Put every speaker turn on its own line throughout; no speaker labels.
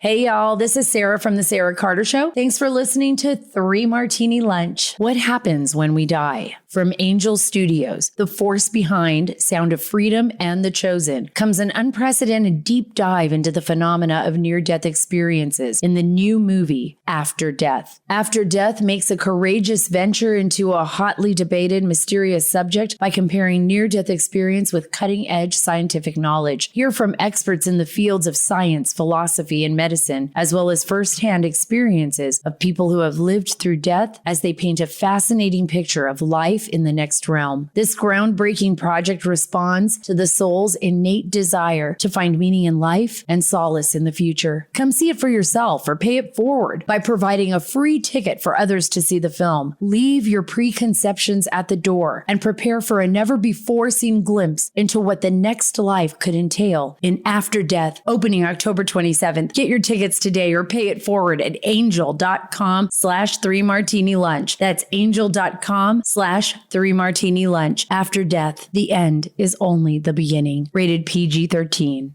Hey y'all, this is Sarah from The Sarah Carter Show. Thanks for listening to 3 Martini Lunch. What happens when we die? From Angel Studios, the force behind Sound of Freedom and The Chosen, comes an unprecedented deep dive into the phenomena of near-death experiences in the new movie, After Death. After Death makes a courageous venture into a hotly debated, mysterious subject by comparing near-death experience with cutting-edge scientific knowledge. Hear from experts in the fields of science, philosophy, and medicine, as well as firsthand experiences of people who have lived through death as they paint a fascinating picture of life in the next realm. This groundbreaking project responds to the soul's innate desire to find meaning in life and solace in the future. Come see it for yourself or pay it forward by providing a free ticket for others to see the film. Leave your preconceptions at the door and prepare for a never-before-seen glimpse into what the next life could entail in After Death, opening October 27th. Get your tickets today or pay it forward at angel.com/3martini lunch. That's angel.com/3 martini lunch. After Death, the end is only the beginning. Rated PG-13.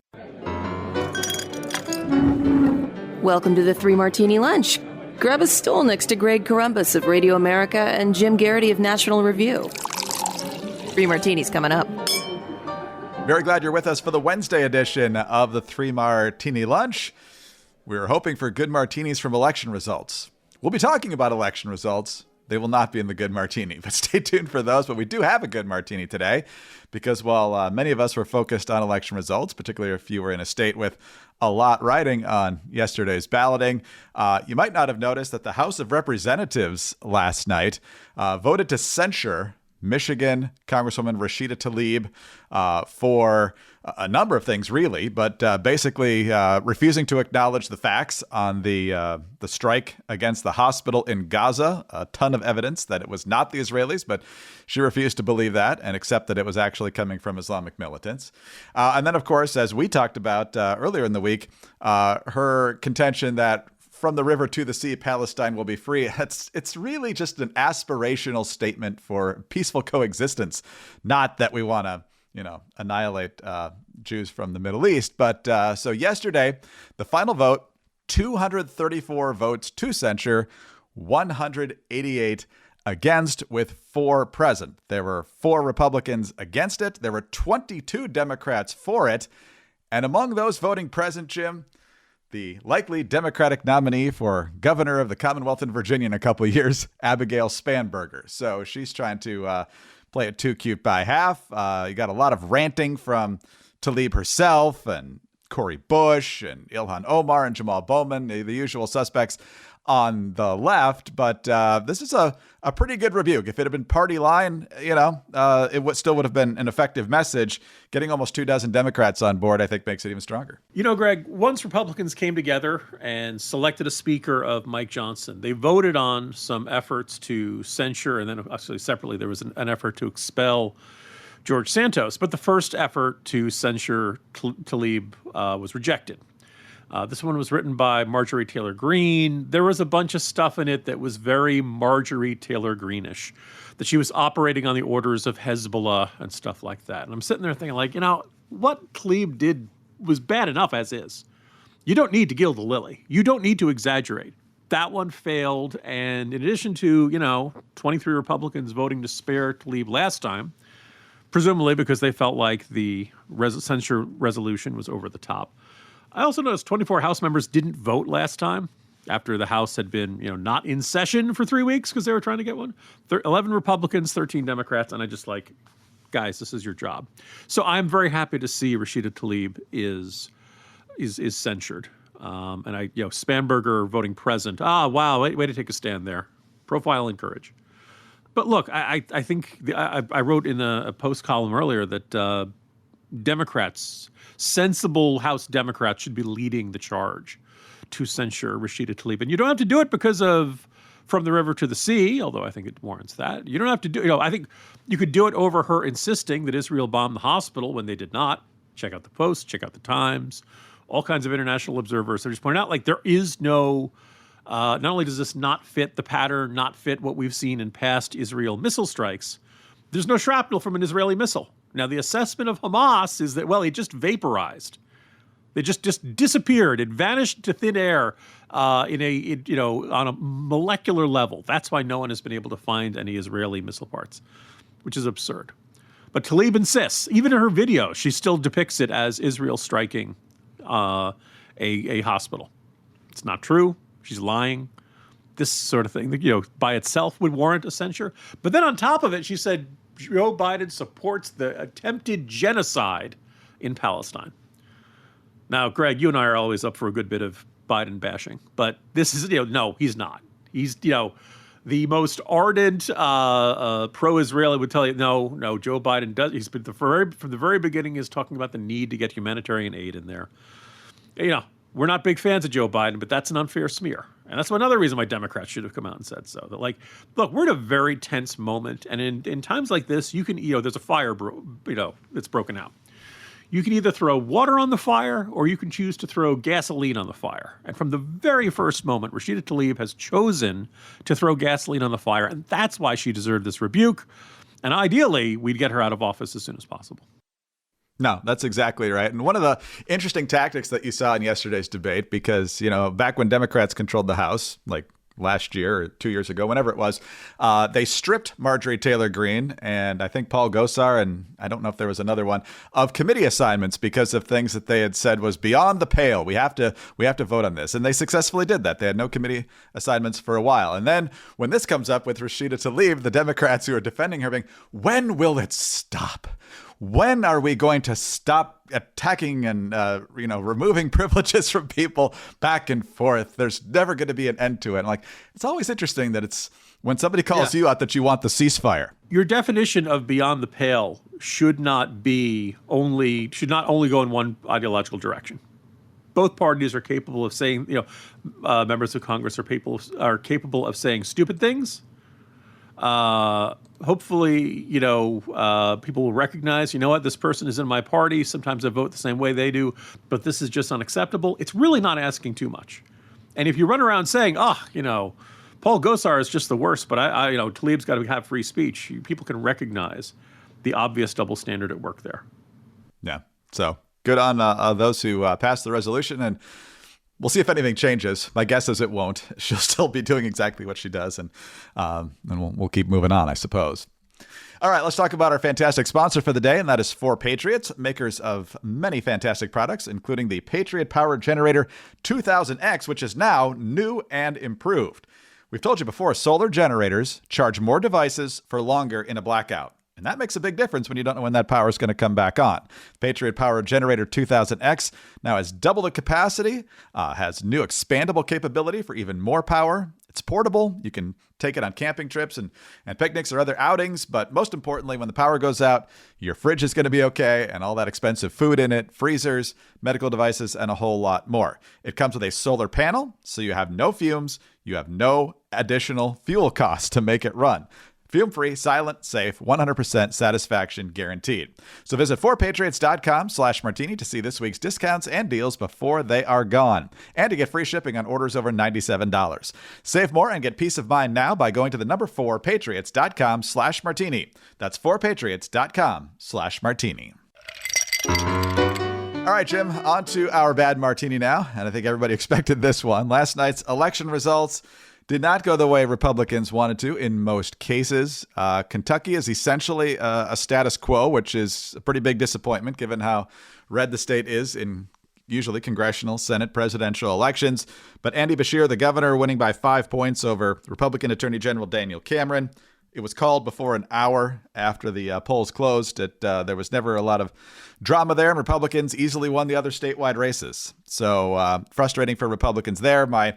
Welcome to the 3 Martini Lunch. Grab a stool next to Greg Columbus of Radio America and Jim Garrity of National Review. 3 Martinis coming up.
Very glad you're with us for the Wednesday edition of the 3 Martini Lunch. We're hoping for good martinis from election results. We'll be talking about election results. They will not be in the good martini, but stay tuned for those. But we do have a good martini today because while many of us were focused on election results, particularly if you were in a state with a lot riding on yesterday's balloting, you might not have noticed that the House of Representatives last night voted to censure Michigan Congresswoman Rashida Tlaib for a number of things, really, but basically refusing to acknowledge the facts on the strike against the hospital in Gaza. A ton of evidence that it was not the Israelis, but she refused to believe that and accept that it was actually coming from Islamic militants. And then, of course, as we talked about earlier in the week, her contention that from the river to the sea, Palestine will be free. It's really just an aspirational statement for peaceful coexistence. Not that we want to, annihilate Jews from the Middle East. But so yesterday, the final vote, 234 votes to censure, 188 against, with 4 present. There were 4 Republicans against it. There were 22 Democrats for it. And among those voting present, Jim, the likely Democratic nominee for governor of the Commonwealth in Virginia in a couple of years, Abigail Spanberger. So she's trying to play it too cute by half. You got a lot of ranting from Tlaib herself and Cori Bush and Ilhan Omar and Jamal Bowman, the usual suspects on the left. But this is a pretty good rebuke. If it had been party line, it still would have been an effective message. Getting almost 24 Democrats on board, I think, makes it even stronger.
Greg, once Republicans came together and selected a speaker of Mike Johnson, they voted on some efforts to censure, and then actually separately there was an effort to expel George Santos. But the first effort to censure Tlaib was rejected. This one was written by Marjorie Taylor Greene. There was a bunch of stuff in it that was very Marjorie Taylor Greene-ish, that she was operating on the orders of Hezbollah and stuff like that. And I'm sitting there thinking, what Tlaib did was bad enough as is. You don't need to gild the lily. You don't need to exaggerate. That one failed. And in addition to, 23 Republicans voting to spare Tlaib last time, presumably because they felt like the censure resolution was over the top, I also noticed 24 House members didn't vote last time after the House had been, not in session for 3 weeks because they were trying to get one. 11 Republicans, 13 Democrats, and I just guys, this is your job. So I'm very happy to see Rashida Tlaib is censured. And Spanberger voting present. Wow, way to take a stand there. Profile and courage. But look, I think I wrote in a post column earlier that Democrats, sensible House Democrats, should be leading the charge to censure Rashida Tlaib. And you don't have to do it because of From the River to the Sea, although I think it warrants that. You don't have to do, I think you could do it over her insisting that Israel bombed the hospital when they did not. Check out the Post, check out the Times, all kinds of international observers. They're just pointing out, there is no, not only does this not fit the pattern, not fit what we've seen in past Israel missile strikes, there's no shrapnel from an Israeli missile. Now, the assessment of Hamas is that, it just vaporized. They just disappeared. It vanished to thin air on a molecular level. That's why no one has been able to find any Israeli missile parts, which is absurd. But Tlaib insists, even in her video, she still depicts it as Israel striking a hospital. It's not true. She's lying. This sort of thing, by itself would warrant a censure. But then on top of it, she said Joe Biden supports the attempted genocide in Palestine. Now, Greg, you and I are always up for a good bit of Biden bashing, but this is, no, he's not. He's, the most ardent pro-Israeli would tell you, no, Joe Biden does. He's been from the very beginning is talking about the need to get humanitarian aid in there. We're not big fans of Joe Biden, but that's an unfair smear. And that's another reason why Democrats should have come out and said so. That look, we're in a very tense moment. And in times like this, you can, there's a fire, that's broken out. You can either throw water on the fire or you can choose to throw gasoline on the fire. And from the very first moment, Rashida Tlaib has chosen to throw gasoline on the fire. And that's why she deserved this rebuke. And ideally, we'd get her out of office as soon as possible.
No, that's exactly right. And one of the interesting tactics that you saw in yesterday's debate, because, back when Democrats controlled the House, like last year or 2 years ago, whenever it was, they stripped Marjorie Taylor Greene and I think Paul Gosar, and I don't know if there was another one, of committee assignments because of things that they had said was beyond the pale. We have to vote on this. And they successfully did that. They had no committee assignments for a while. And then when this comes up with Rashida Tlaib, the Democrats who are defending her being, when will it stop? When are we going to stop attacking and, removing privileges from people back and forth? There's never going to be an end to it. And it's always interesting that it's when somebody calls you out that you want the ceasefire.
Your definition of beyond the pale should not only go in one ideological direction. Both parties are capable of saying, members of Congress are capable of saying stupid things. Hopefully, people will recognize, what, this person is in my party. Sometimes I vote the same way they do, but this is just unacceptable. It's really not asking too much. And if you run around saying, Paul Gosar is just the worst, but Tlaib's got to have free speech, people can recognize the obvious double standard at work there.
Yeah. So good on those who passed the resolution, and we'll see if anything changes. My guess is it won't. She'll still be doing exactly what she does, and we'll keep moving on, I suppose. All right, let's talk about our fantastic sponsor for the day, and that is 4Patriots, makers of many fantastic products, including the Patriot Power Generator 2000X, which is now new and improved. We've told you before, solar generators charge more devices for longer in a blackout. And that makes a big difference when you don't know when that power is going to come back on. Patriot Power Generator 2000X now has double the capacity, has new expandable capability for even more power. It's portable. You can take it on camping trips and picnics or other outings. But most importantly, when the power goes out, your fridge is going to be okay, and all that expensive food in it, freezers, medical devices, and a whole lot more. It comes with a solar panel, so you have no fumes. You have no additional fuel costs to make it run. Fume-free, silent, safe, 100% satisfaction guaranteed. So visit 4patriots.com/martini to see this week's discounts and deals before they are gone. And to get free shipping on orders over $97. Save more and get peace of mind now by going to the number 4patriots.com/martini. That's 4patriots.com/martini. All right, Jim, on to our bad martini now. And I think everybody expected this one. Last night's election results did not go the way Republicans wanted to in most cases. Kentucky is essentially a status quo, which is a pretty big disappointment given how red the state is in usually congressional, Senate, presidential elections. But Andy Beshear, the governor, winning by 5 points over Republican Attorney General Daniel Cameron. It was called before an hour after the polls closed. There was never a lot of drama there, and Republicans easily won the other statewide races. So frustrating for Republicans there. My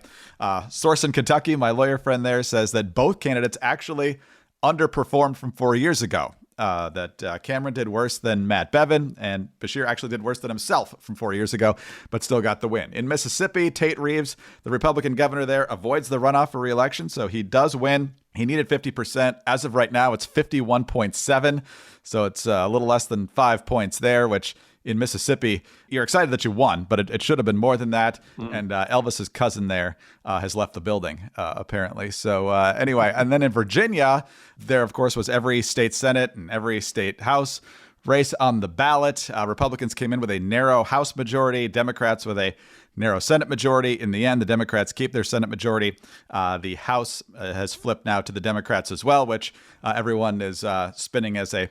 source in Kentucky, my lawyer friend there, says that both candidates actually underperformed from 4 years ago. That Cameron did worse than Matt Bevin, and Beshear actually did worse than himself from 4 years ago, but still got the win. In Mississippi, Tate Reeves, the Republican governor there, avoids the runoff for re-election, so he does win. He needed 50%. As of right now, it's 51.7, so it's a little less than 5 points there, which in Mississippi, you're excited that you won, but it should have been more than that. Mm-hmm. And Elvis's cousin there has left the building, apparently. So anyway, and then in Virginia, there, of course, was every state Senate and every state House race on the ballot. Republicans came in with a narrow House majority, Democrats with a narrow Senate majority. In the end, the Democrats keep their Senate majority. The House has flipped now to the Democrats as well, which everyone is spinning as a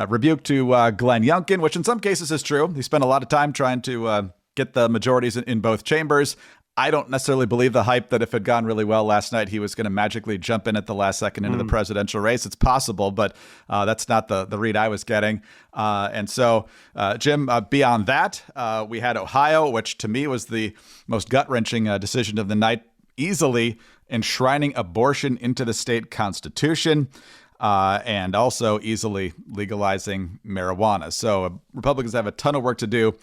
rebuke to Glenn Youngkin, which in some cases is true. He spent a lot of time trying to get the majorities in both chambers. I don't necessarily believe the hype that if it had gone really well last night, he was going to magically jump in at the last second into the presidential race. It's possible, but that's not the read I was getting. And so, Jim, beyond that, we had Ohio, which to me was the most gut-wrenching decision of the night, easily enshrining abortion into the state constitution. And also easily legalizing marijuana. So Republicans have a ton of work to do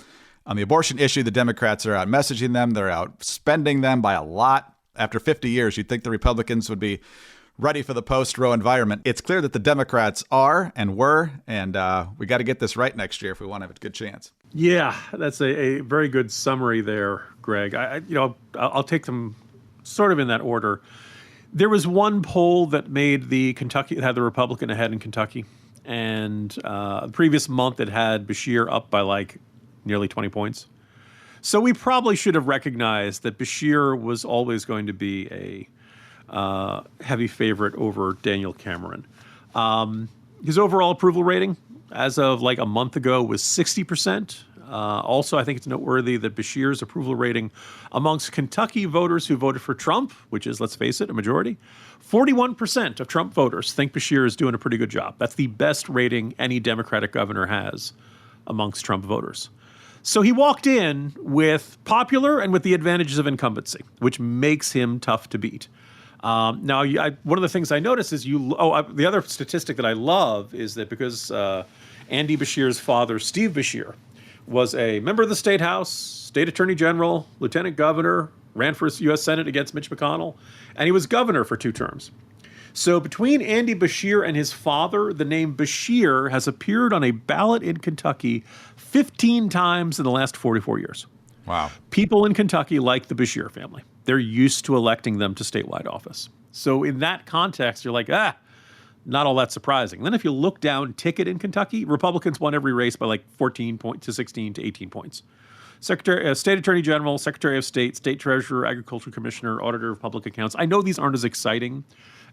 on the abortion issue. The Democrats are out messaging them. They're out spending them by a lot. After 50 years, you'd think the Republicans would be ready for the post-Roe environment. It's clear that the Democrats are and were, and we got to get this right next year if we want to have a good chance.
Yeah, that's a very good summary there, Greg. I'll take them sort of in that order. There was one poll that made had the Republican ahead in Kentucky, and the previous month it had Beshear up by like nearly 20 points. So we probably should have recognized that Beshear was always going to be a heavy favorite over Daniel Cameron. His overall approval rating, as of like a month ago, was 60%. Also, I think it's noteworthy that Beshear's approval rating amongst Kentucky voters who voted for Trump, which is, let's face it, a majority, 41% of Trump voters think Beshear is doing a pretty good job. That's the best rating any Democratic governor has amongst Trump voters. So he walked in with popular and with the advantages of incumbency, which makes him tough to beat. Now, one of the things I noticed is the other statistic that I love is that because Andy Beshear's father, Steve Beshear, was a member of the State House, State Attorney General, Lieutenant Governor, ran for U.S. Senate against Mitch McConnell, and he was governor for 2 terms. So between Andy Beshear and his father, the name Beshear has appeared on a ballot in Kentucky 15 times in the last 44 years.
Wow.
People in Kentucky like the Beshear family. They're used to electing them to statewide office. So in that context, you're like, not all that surprising. Then if you look down ticket in Kentucky, Republicans won every race by like 14 to 16 to 18 points. State Attorney General, Secretary of State, State Treasurer, Agriculture Commissioner, Auditor of Public Accounts. I know these aren't as exciting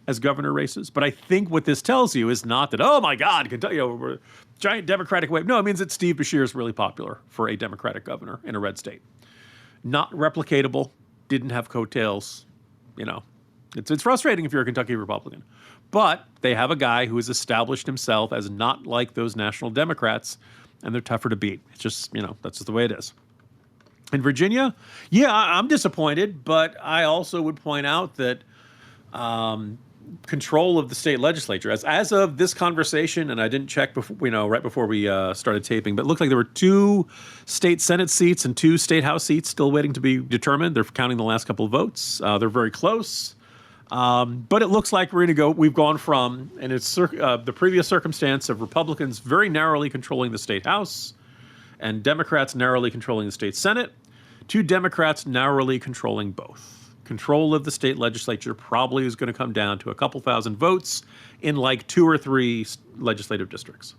as governor races, but I think what this tells you is not that, oh my God, Kentucky, we're a giant Democratic wave. No, it means that Steve Beshear is really popular for a Democratic governor in a red state. Not replicatable, didn't have coattails, It's frustrating if you're a Kentucky Republican. But they have a guy who has established himself as not like those national Democrats, and they're tougher to beat. It's just, that's just the way it is. In Virginia, I'm disappointed, but I also would point out that control of the state legislature, as of this conversation, and I didn't check before, right before we started taping, but it looked like there were 2 state Senate seats and 2 state House seats still waiting to be determined. They're counting the last couple of votes. They're very close. But it looks like we've gone from, and it's the previous circumstance of Republicans very narrowly controlling the state House and Democrats narrowly controlling the state Senate, to Democrats narrowly controlling both. Control of the state legislature probably is going to come down to a couple thousand votes in like 2 or 3 legislative districts.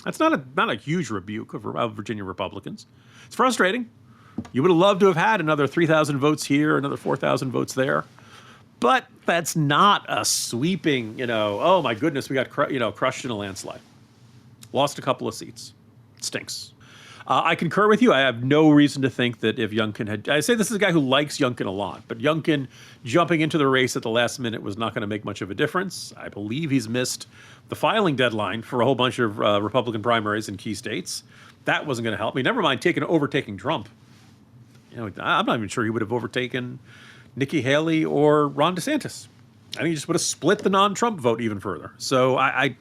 That's not a huge rebuke of Virginia Republicans. It's frustrating. You would have loved to have had another 3,000 votes here, another 4,000 votes there. But that's not a sweeping, oh my goodness, we got crushed in a landslide. Lost a couple of seats. It stinks. I concur with you. I have no reason to think that if Youngkin I say this is a guy who likes Youngkin a lot, but Youngkin jumping into the race at the last minute was not going to make much of a difference. I believe he's missed the filing deadline for a whole bunch of Republican primaries in key states. That wasn't going to help me. Never mind overtaking Trump. I'm not even sure he would have overtaken Nikki Haley or Ron DeSantis. I think he just would have split the non-Trump vote even further. So I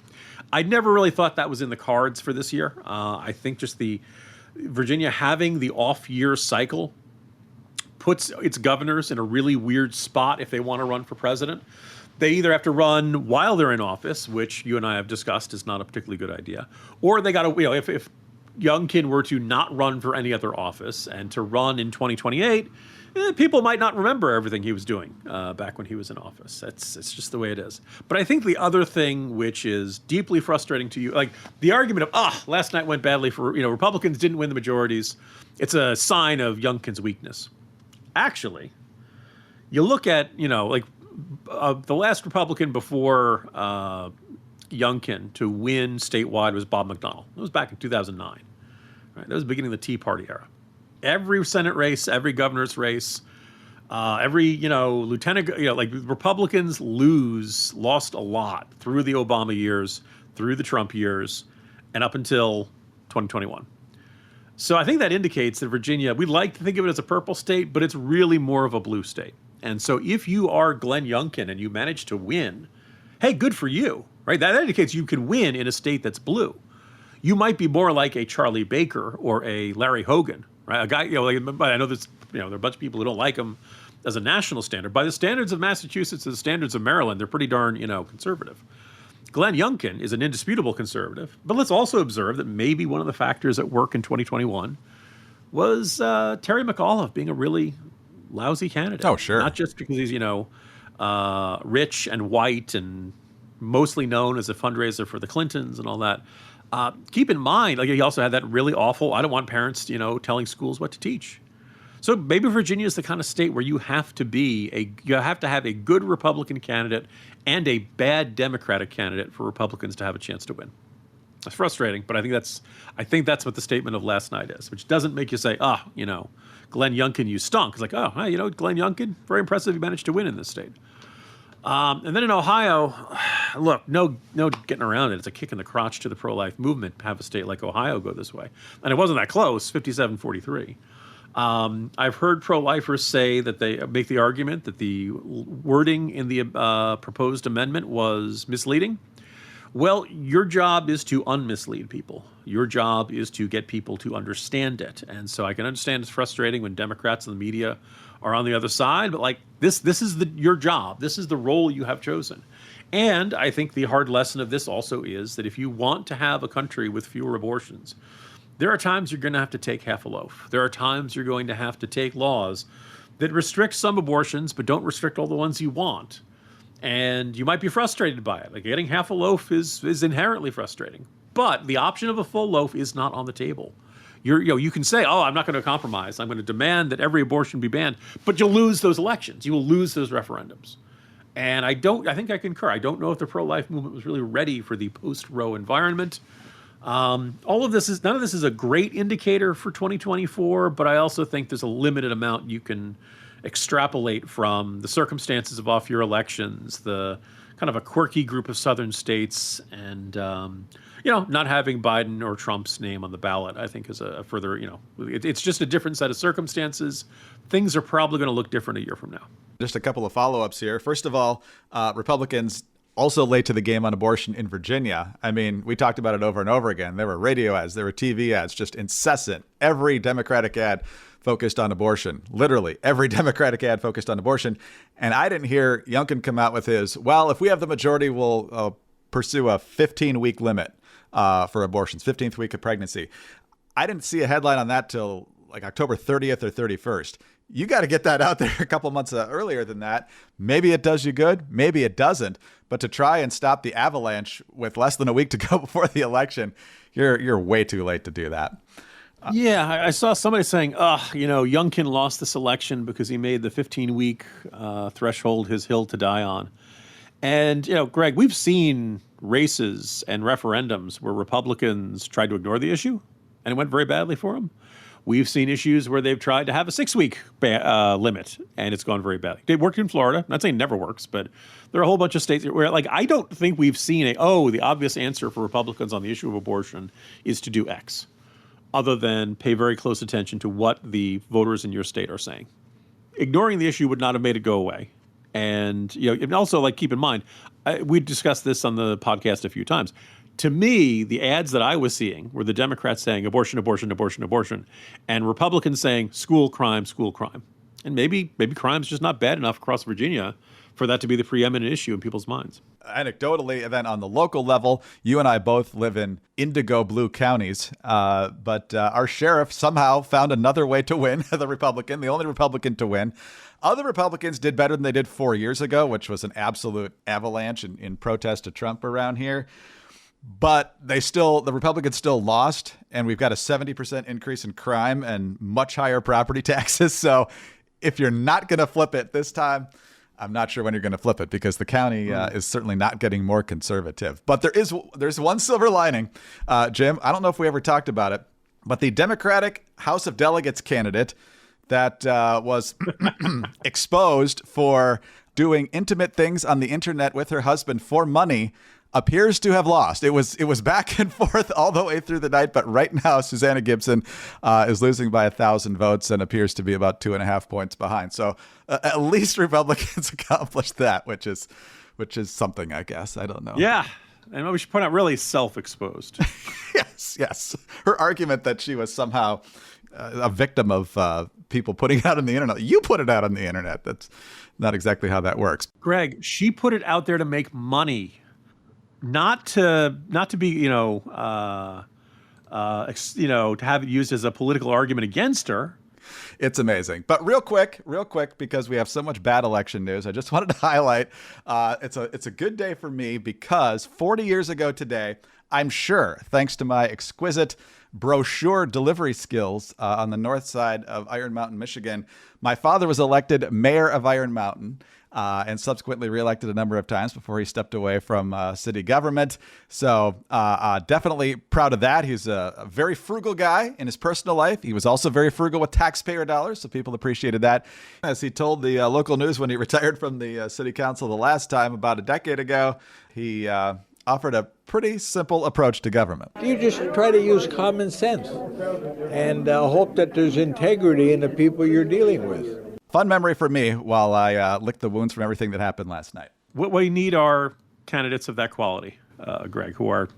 never really thought that was in the cards for this year. I think just the Virginia having the off-year cycle puts its governors in a really weird spot if they want to run for president. They either have to run while they're in office, which you and I have discussed is not a particularly good idea, or they got to, if Youngkin were to not run for any other office and to run in 2028, people might not remember everything he was doing back when he was in office. It's just the way it is. But I think the other thing which is deeply frustrating to you, like the argument of, last night went badly for, Republicans didn't win the majorities. It's a sign of Youngkin's weakness. Actually, you look at, the last Republican before Youngkin to win statewide was Bob McDonnell. It was back in 2009. Right? That was the beginning of the Tea Party era. Every Senate race, every governor's race, every, lieutenant, Republicans lost a lot through the Obama years, through the Trump years, and up until 2021. So I think that indicates that Virginia, we like to think of it as a purple state, but it's really more of a blue state. And so if you are Glenn Youngkin and you manage to win, hey, good for you, right? That indicates you can win in a state that's blue. You might be more like a Charlie Baker or a Larry Hogan, right? A guy, but I know there's, there are a bunch of people who don't like him as a national standard. By the standards of Massachusetts and the standards of Maryland, they're pretty darn, conservative. Glenn Youngkin is an indisputable conservative, but let's also observe that maybe one of the factors at work in 2021 was Terry McAuliffe being a really lousy candidate.
Oh, sure.
Not just because he's, rich and white and mostly known as a fundraiser for the Clintons and all that. Keep in mind, he also had that really awful, I don't want parents, telling schools what to teach. So maybe Virginia is the kind of state where you have to have a good Republican candidate and a bad Democratic candidate for Republicans to have a chance to win. It's frustrating, but I think that's what the statement of last night is, which doesn't make you say, Glenn Youngkin, you stunk. It's like, Glenn Youngkin, very impressive. He managed to win in this state. And then in Ohio, look, no getting around it. It's a kick in the crotch to the pro-life movement to have a state like Ohio go this way. And it wasn't that close, 57-43. I've heard pro-lifers say that they make the argument that the wording in the proposed amendment was misleading. Well, your job is to unmislead people. Your job is to get people to understand it. And so I can understand it's frustrating when Democrats and the media are on the other side, but this is your job. This is the role you have chosen. And I think the hard lesson of this also is that if you want to have a country with fewer abortions, there are times you're going to have to take half a loaf. There are times you're going to have to take laws that restrict some abortions, but don't restrict all the ones you want. And you might be frustrated by it. Getting half a loaf is inherently frustrating. But the option of a full loaf is not on the table. You can say, I'm not going to compromise. I'm going to demand that every abortion be banned. But you'll lose those elections. You will lose those referendums. And I think I concur. I don't know if the pro-life movement was really ready for the post-Roe environment. None of this is a great indicator for 2024, but I also think there's a limited amount you can extrapolate from the circumstances of off-year elections, the kind of a quirky group of southern states, and not having Biden or Trump's name on the ballot, I think is a further, it's just a different set of circumstances. Things are probably going to look different a year from now.
Just a couple of follow-ups here. First of all, Republicans also late to the game on abortion in Virginia. I mean, we talked about it over and over again. There were radio ads, there were TV ads, just incessant. Every Democratic ad focused on abortion. Literally, every Democratic ad focused on abortion. And I didn't hear Youngkin come out with his, if we have the majority, we'll pursue a 15-week limit for abortions, 15th week of pregnancy. I didn't see a headline on that till October 30th or 31st. You got to get that out there a couple months earlier than that. Maybe it does you good. Maybe it doesn't. But to try and stop the avalanche with less than a week to go before the election, you're way too late to do that.
I saw somebody saying, Youngkin lost this election because he made the 15-week threshold his hill to die on. And, Greg, we've seen races and referendums where Republicans tried to ignore the issue, and it went very badly for them. We've seen issues where they've tried to have a 6-week limit, and it's gone very badly. It worked in Florida. I'm not saying it never works, but there are a whole bunch of states where, I don't think we've seen the obvious answer for Republicans on the issue of abortion is to do X, other than pay very close attention to what the voters in your state are saying. Ignoring the issue would not have made it go away. And, and also, keep in mind, we discussed this on the podcast a few times. To me, the ads that I was seeing were the Democrats saying abortion, abortion, abortion, abortion, and Republicans saying school crime, school crime. And maybe crime's just not bad enough across Virginia for that to be the preeminent issue in people's minds.
Anecdotally, and then on the local level, you and I both live in indigo blue counties, but our sheriff somehow found another way to win, the Republican, the only Republican to win. Other Republicans did better than they did 4 years ago, which was an absolute avalanche in protest to Trump around here. But the Republicans still lost, and we've got a 70% increase in crime and much higher property taxes. So if you're not going to flip it this time, I'm not sure when you're going to flip it, because the county is certainly not getting more conservative. But there's one silver lining, Jim. I don't know if we ever talked about it, but the Democratic House of Delegates candidate that was exposed for doing intimate things on the internet with her husband for money appears to have lost. It was back and forth all the way through the night, but right now Susanna Gibson is losing by 1,000 votes and appears to be about 2.5 points behind. So at least Republicans accomplished that, which is something, I guess. I don't know.
Yeah. And we should point out, really self-exposed.
Yes. Her argument that she was somehow a victim of people putting it out on the internet. You put it out on the internet. That's not exactly how that works.
Greg, she put it out there to make money. Not to be, to have it used as a political argument against her.
It's amazing. But real quick, because we have so much bad election news, I just wanted to highlight it's a good day for me, because 40 years ago today, I'm sure, thanks to my exquisite brochure delivery skills on the north side of Iron Mountain, Michigan, my father was elected mayor of Iron Mountain. And subsequently reelected a number of times before he stepped away from city government. So definitely proud of that. He's a very frugal guy in his personal life. He was also very frugal with taxpayer dollars, so people appreciated that. As he told the local news when he retired from the city council the last time about a decade ago, he offered a pretty simple approach to government.
You just try to use common sense and hope that there's integrity in the people you're dealing with.
Fun memory for me while I licked the wounds from everything that happened last night.
What we need are candidates of that quality, Greg, who are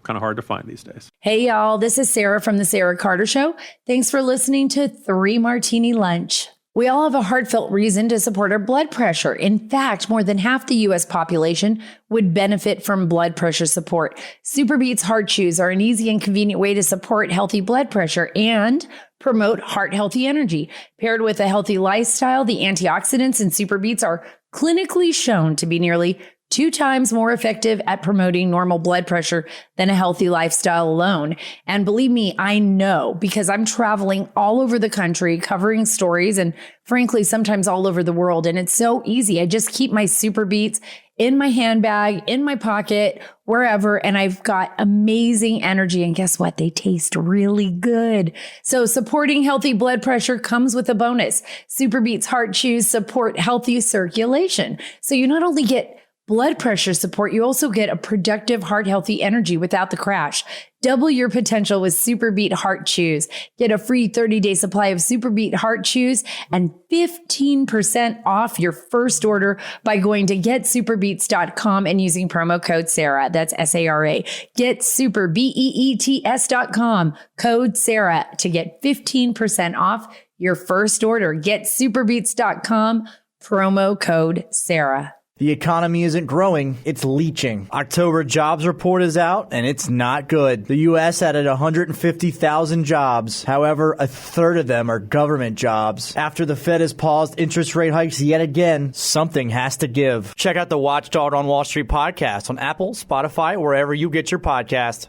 kind of hard to find these days.
Hey, y'all. This is Sarah from The Sarah Carter Show. Thanks for listening to 3 Martini Lunch. We all have a heartfelt reason to support our blood pressure. In fact, more than half the U.S. population would benefit from blood pressure support. Superbeets Heart Chews are an easy and convenient way to support healthy blood pressure and promote heart-healthy energy. Paired with a healthy lifestyle, the antioxidants in Superbeets are clinically shown to be nearly 2 times more effective at promoting normal blood pressure than a healthy lifestyle alone. And believe me, I know, because I'm traveling all over the country covering stories and frankly, sometimes all over the world. And it's so easy. I just keep my Superbeets in my handbag, in my pocket, wherever. And I've got amazing energy. And guess what? They taste really good. So supporting healthy blood pressure comes with a bonus. Superbeets Heart Chews support healthy circulation. So you not only get blood pressure support, you also get a productive, heart-healthy energy without the crash. Double your potential with Superbeet Heart Chews. Get a free 30-day supply of Superbeet Heart Chews and 15% off your first order by going to getsuperbeets.com and using promo code Sarah. That's S-A-R-A. GetSuperBeets.com, code Sarah to get 15% off your first order. Getsuperbeets.com, promo code Sarah.
The economy isn't growing, it's leaching. October jobs report is out, and it's not good. The U.S. added 150,000 jobs. However, a third of them are government jobs. After the Fed has paused interest rate hikes yet again, something has to give. Check out the Watchdog on Wall Street podcast on Apple, Spotify, wherever you get your podcast.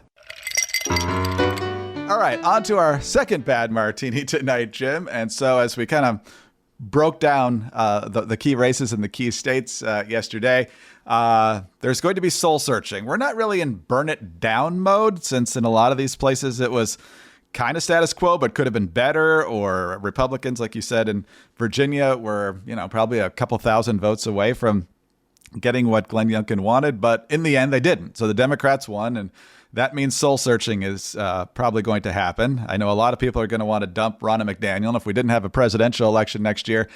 All right, on to our second bad martini tonight, Jim. And so as we kind of broke down the key races in the key states yesterday, there's going to be soul searching. We're not really in burn it down mode, since in a lot of these places it was kind of status quo, but could have been better. Or Republicans, like you said, in Virginia were, probably a couple thousand votes away from getting what Glenn Youngkin wanted. But in the end, they didn't. So the Democrats won, and that means soul searching is probably going to happen. I know a lot of people are going to want to dump Ronna McDaniel. And if we didn't have a presidential election next year,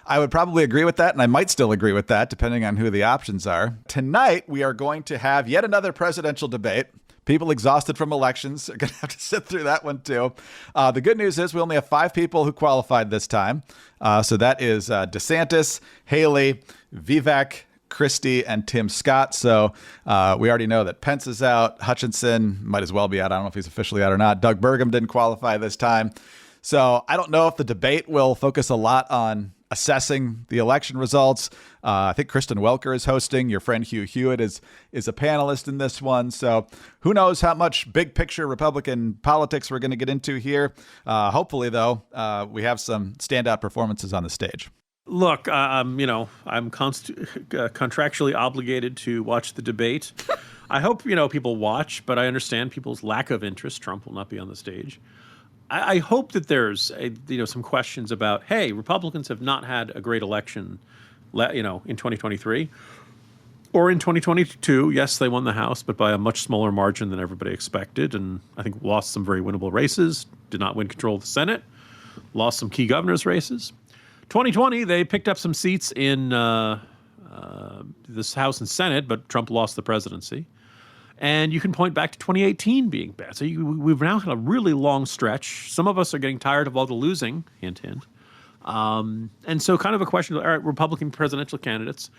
I would probably agree with that. And I might still agree with that, depending on who the options are. Tonight, we are going to have yet another presidential debate People exhausted from elections are going to have to sit through that one, too. The good news is we only have 5 people who qualified this time. So that is DeSantis, Haley, Vivek, Christie, and Tim Scott. So we already know that Pence is out. Hutchinson might as well be out. I don't know if he's officially out or not. Doug Burgum didn't qualify this time. So I don't know if the debate will focus a lot on assessing the election results. I think Kristen Welker is hosting. Your friend Hugh Hewitt is a panelist in this one. So who knows how much big picture Republican politics we're going to get into here. Hopefully, though, we have some standout performances on the stage.
Look, I'm contractually obligated to watch the debate. I hope, people watch, but I understand people's lack of interest. Trump will not be on the stage. I hope that there's some questions about, hey, Republicans have not had a great election, in 2023 or in 2022. Yes, they won the House, but by a much smaller margin than everybody expected, and I think lost some very winnable races. Did not win control of the Senate. Lost some key governors' races. 2020, they picked up some seats in this House and Senate, but Trump lost the presidency. And you can point back to 2018 being bad. So we've now had a really long stretch. Some of us are getting tired of all the losing, hint, hint. And so kind of a question, all right, Republican presidential candidates,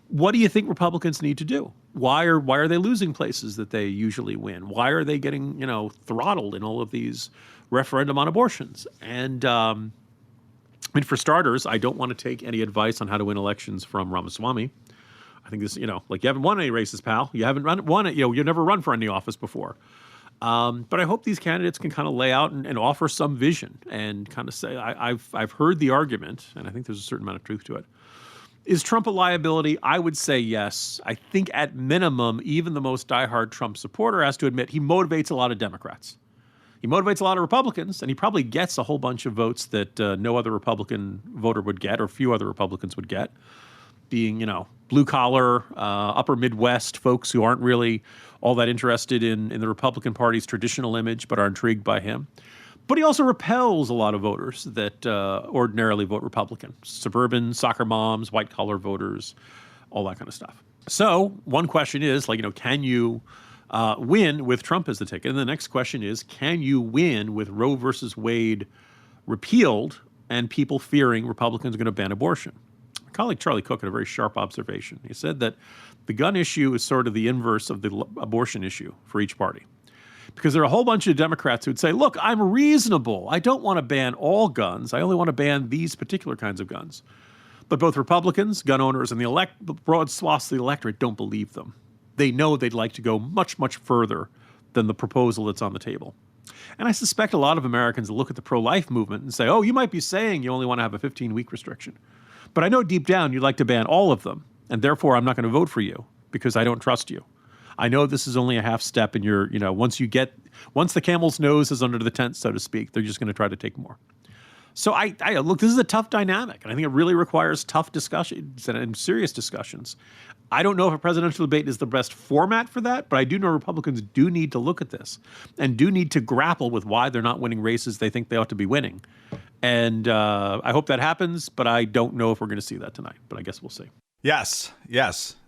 what do you think Republicans need to do? Why are they losing places that they usually win? Why are they getting, throttled in all of these referendum on abortions? And for starters, I don't want to take any advice on how to win elections from Ramaswamy. I think this, you haven't won any races, pal. You haven't won it. You've never run for any office before. But I hope these candidates can kind of lay out and offer some vision and kind of say, I've heard the argument, and I think there's a certain amount of truth to it. Is Trump a liability? I would say yes. I think at minimum, even the most diehard Trump supporter has to admit he motivates a lot of Democrats. He motivates a lot of Republicans, and he probably gets a whole bunch of votes that no other Republican voter would get, or few other Republicans would get, being, blue-collar, upper Midwest folks who aren't really all that interested in the Republican Party's traditional image but are intrigued by him. But he also repels a lot of voters that ordinarily vote Republican. Suburban soccer moms, white-collar voters, all that kind of stuff. So one question is, can you win with Trump as the ticket? And the next question is, can you win with Roe versus Wade repealed and people fearing Republicans are going to ban abortion? My colleague Charlie Cook had a very sharp observation. He said that the gun issue is sort of the inverse of the abortion issue for each party. Because there are a whole bunch of Democrats who'd say, look, I'm reasonable. I don't want to ban all guns. I only want to ban these particular kinds of guns. But both Republicans, gun owners, and the broad swaths of the electorate don't believe them. They know they'd like to go much, much further than the proposal that's on the table. And I suspect a lot of Americans look at the pro-life movement and say, oh, you might be saying you only want to have a 15-week restriction. But I know deep down you'd like to ban all of them, and therefore I'm not going to vote for you because I don't trust you. I know this is only a half step, and once the camel's nose is under the tent, so to speak, they're just going to try to take more. So I look, this is a tough dynamic, and I think it really requires tough discussions and serious discussions. I don't know if a presidential debate is the best format for that, but I do know Republicans do need to look at this and do need to grapple with why they're not winning races they think they ought to be winning. And I hope that happens, but I don't know if we're going to see that tonight, but I guess we'll see.
Yes.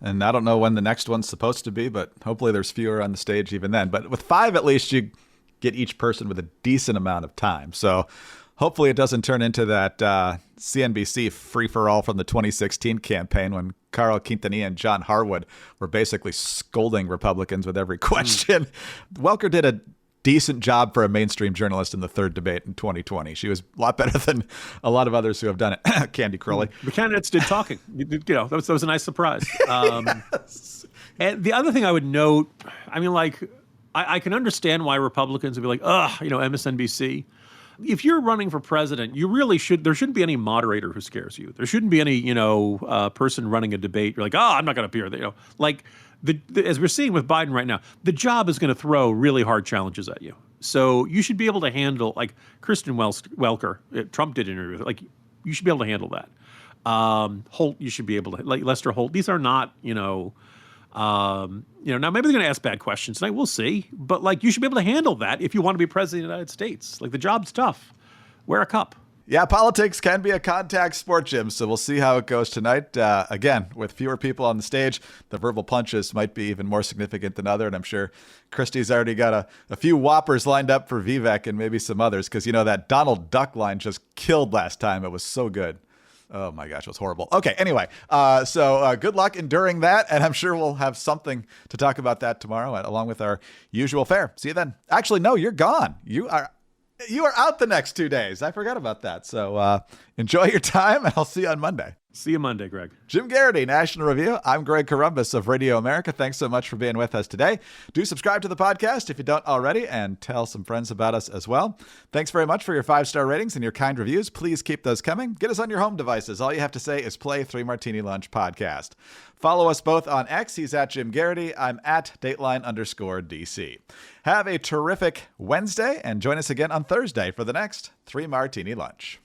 And I don't know when the next one's supposed to be, but hopefully there's fewer on the stage even then. But with 5, at least you get each person with a decent amount of time. So hopefully it doesn't turn into that CNBC free-for-all from the 2016 campaign when Carl Quintanilla and John Harwood were basically scolding Republicans with every question. Welker did a decent job for a mainstream journalist in the third debate in 2020. She was a lot better than a lot of others who have done it. Candy Crowley.
The candidates did talking. That was a nice surprise. Yes. And the other thing I would note, I can understand why Republicans would be like, MSNBC. If you're running for president, you really there shouldn't be any moderator who scares you. There shouldn't be any, person running a debate. You're like, I'm not going to appear there. As we're seeing with Biden right now, the job is going to throw really hard challenges at you. So you should be able to handle, like Kristen Welker, Trump did an interview with her, you should be able to handle that. Holt, you should be able to, Lester Holt. These are not, now maybe they're going to ask bad questions tonight. We'll see. But you should be able to handle that if you want to be president of the United States. The job's tough. Wear a cup.
Yeah, politics can be a contact sport, Jim, so we'll see how it goes tonight. Again, with fewer people on the stage, the verbal punches might be even more significant than other, and I'm sure Christie's already got a few whoppers lined up for Vivek and maybe some others, because, that Donald Duck line just killed last time. It was so good. Oh my gosh, it was horrible. Okay, anyway, so good luck enduring that, and I'm sure we'll have something to talk about that tomorrow, along with our usual fare. See you then. Actually, no, you're gone. You are out the next 2 days. I forgot about that. So enjoy your time, and I'll see you on Monday.
See you Monday, Greg.
Jim Garrity, National Review. I'm Greg Corombos of Radio America. Thanks so much for being with us today. Do subscribe to the podcast if you don't already, and tell some friends about us as well. Thanks very much for your 5-star ratings and your kind reviews. Please keep those coming. Get us on your home devices. All you have to say is play 3 Martini Lunch podcast. Follow us both on X. He's at Jim Garrity. I'm at Dateline_DC. Have a terrific Wednesday, and join us again on Thursday for the next 3 Martini Lunch.